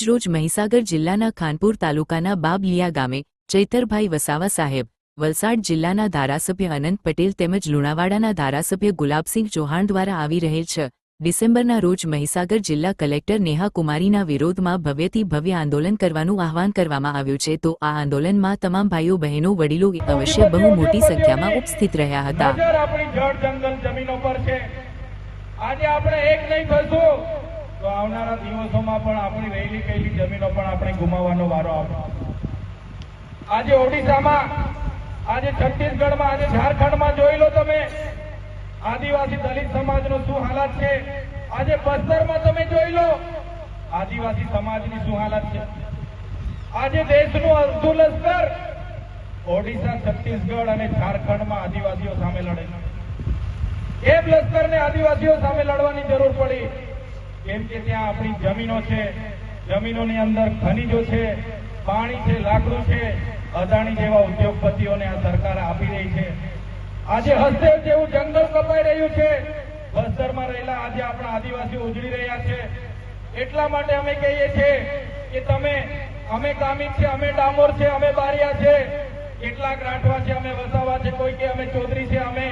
આજરોજ મહીસાગર જિલ્લાના ખાનપુર તાલુકાના બાબલિયા ગામે ચૈતરભાઈ વસાવા સાહેબ, વલસાડ જિલ્લાના ધારાસભ્ય અનંત પટેલ તેમજ લુણાવાડાના ધારાસભ્ય ગુલાબસિંહ ચૌહાણ દ્વારા આવી રહેલ 6 ડિસેમ્બરના રોજ મહીસાગર જિલ્લા કલેક્ટર નેહા કુમારીના વિરોધમાં ભવ્યથી ભવ્ય આંદોલન કરવાનું આહવાન કરવામાં આવ્યું છે. તો આ આંદોલનમાં તમામ ભાઈઓ બહેનો વડીલો અવશ્ય બહુ મોટી સંખ્યામાં ઉપસ્થિત રહ્યા હતા. આજે આપણે એક નહીં થશું તો આવનારા દિવસોમાં પણ આપણી રહેલી કહેલી જમીનો પણ આપણે ગુમાવવાનો વારો આવશે. આજે ઓડિશામાં, આજે છત્તીસગઢમાં, આજે ઝારખંડમાં જોઈ લો તમે આદિવાસી દલિત સમાજનો શું હાલત છે. આજે બસ્તરમાં તમે જોઈ લો આદિવાસી સમાજની શું હાલત છે. આજે દેશનું અડધું લશ્કર ઓડિશા, છત્તીસગઢ અને ઝારખંડમાં આદિવાસીઓ સામે લડે છે. એ લશ્કરને આદિવાસીઓ સામે લડવાની જરૂર પડી કેમ કે ત્યાં આપણી જમીનો છે, જમીનોની અંદર ખનીજો છે, પાણી છે, લાકડું છે. અદાણી જેવા ઉદ્યોગપતિઓને આ સરકાર આપી રહી છે. આજે હસ્તેવ જેવું જંગલ કપાઈ રહ્યું છે. બસ્તરમાં રહેલા આજે આપણા આદિવાસીઓ ઉજળી રહ્યા છે. એટલા માટે અમે કહીએ છીએ કે અમે ગામિત છે, અમે ડામોર છે, અમે બારિયા છે, કેટલાક રાઠવા છે, અમે વસાવા છે, કોઈ કે અમે ચૌધરી છે, અમે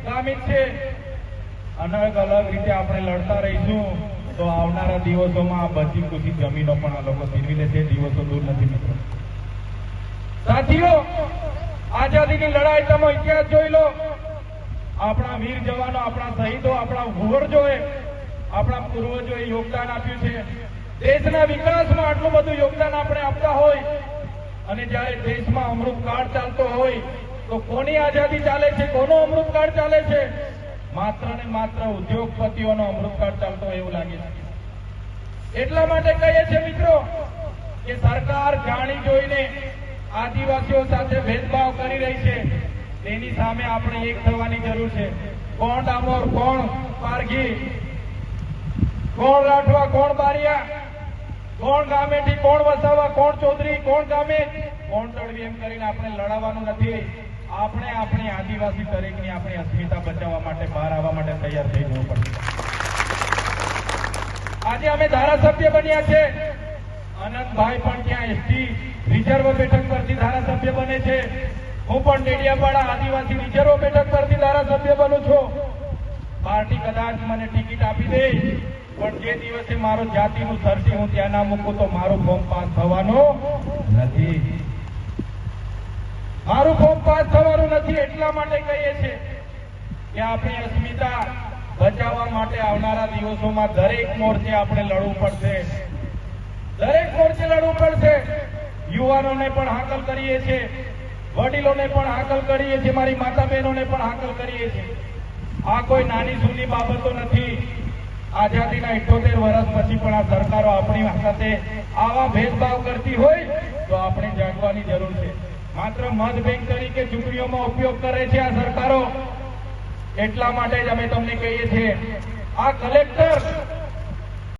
ગામિત છે. અલગ અલગ રીતે આપણે લડતા રહીશું તો આવનારા દિવસોમાં આ બચી ખુશી જમીનો પણ આ લોકો છીનવી લેશે. દિવસો દૂર નથી મિત્રો. સાથીઓ, આઝાદીની લડાઈ તમે ઇતિહાસ જોઈ લો. આપણા વીર જવાનો, આપણા શહીદો, આપણા ભૂવરજોએ, આપણા પૂર્વજોએ યોગદાન આપ્યું છે. દેશના વિકાસમાં આટલું બધું યોગદાન આપણે આપતા હોય અને જ્યારે દેશમાં અમૃતકાળ ચાલતો હોય તો કોની આઝાદી ચાલે છે, કોનો અમૃતકાળ ચાલે છે? માત્ર ને માત્ર ઉદ્યોગપતિઓનો અમૃતકાળ ચાલતો એવું લાગે છે. એટલા માટે કહીએ છીએ મિત્રો કે સરકાર જાણી જોઈને આદિવાસીઓ સાથે ભેદભાવ કરી રહી છે. તેની સામે આપણે એક થવાની જરૂર છે. કોણ ડામોર, કોણ પારઘી, કોણ રાઠવા, કોણ બારિયા, કોણ ગામેથી, કોણ વસાવા, કોણ ચૌધરી, કોણ ગામે, કોણ તળવી, એમ કરીને આપણે લડાવવાનું નથી. આપણે આપણી આદિવાસી તરીકેની આપણી અસ્મિતા બચાવવા માટે, બહાર આવવા માટે તૈયાર થઈ જવું પડશે. આજે અમે ધારાસભ્ય બન્યા છે. અનંતભાઈ પણ ત્યાં એસટી રિઝર્વ બેઠક પરથી ધારાસભ્ય બને છે. હું પણ ડેડિયાપાડા આદિવાસી રિઝર્વ બેઠક પરથી ધારાસભ્ય બનું છું. પાર્ટી કદાચ મને ટિકિટ આપી દે પણ જે દિવસે મારો જાતિનું સરસી હું ત્યાં ના મૂકું તો મારું ફોર્મ પાસ થવાનું નથી. મારું ફોર્મ પાસ થવાનું નથી. એટલા માટે કહીએ છીએ કે આપણી અસ્મિતા બચાવવા માટે આવનારા દિવસોમાં દરેક મોરચે આપણે લડવું પડશે. દરેક મોરચે લડવું પડશે. યુવાનોને પણ હાકલ કરીએ છીએ, વડીલોને પણ હાકલ કરીએ છીએ, મારી માતા બહેનોને પણ હાકલ કરીએ છીએ. આ કોઈ નાની સૂની બાબતો નથી. આઝાદીના 78 વર્ષ પછી પણ આ સરકારો આપણી સાથે આવા ભેદભાવ કરતી હોય તો આપણે જાગવાની જરૂર છે. માત્ર મત બેંક તરીકે ચૂંટણીઓમાં ઉપયોગ કરે છે આ સરકારો. એટલા માટે જ અમે તમને કહીએ છીએ આ કલેક્ટર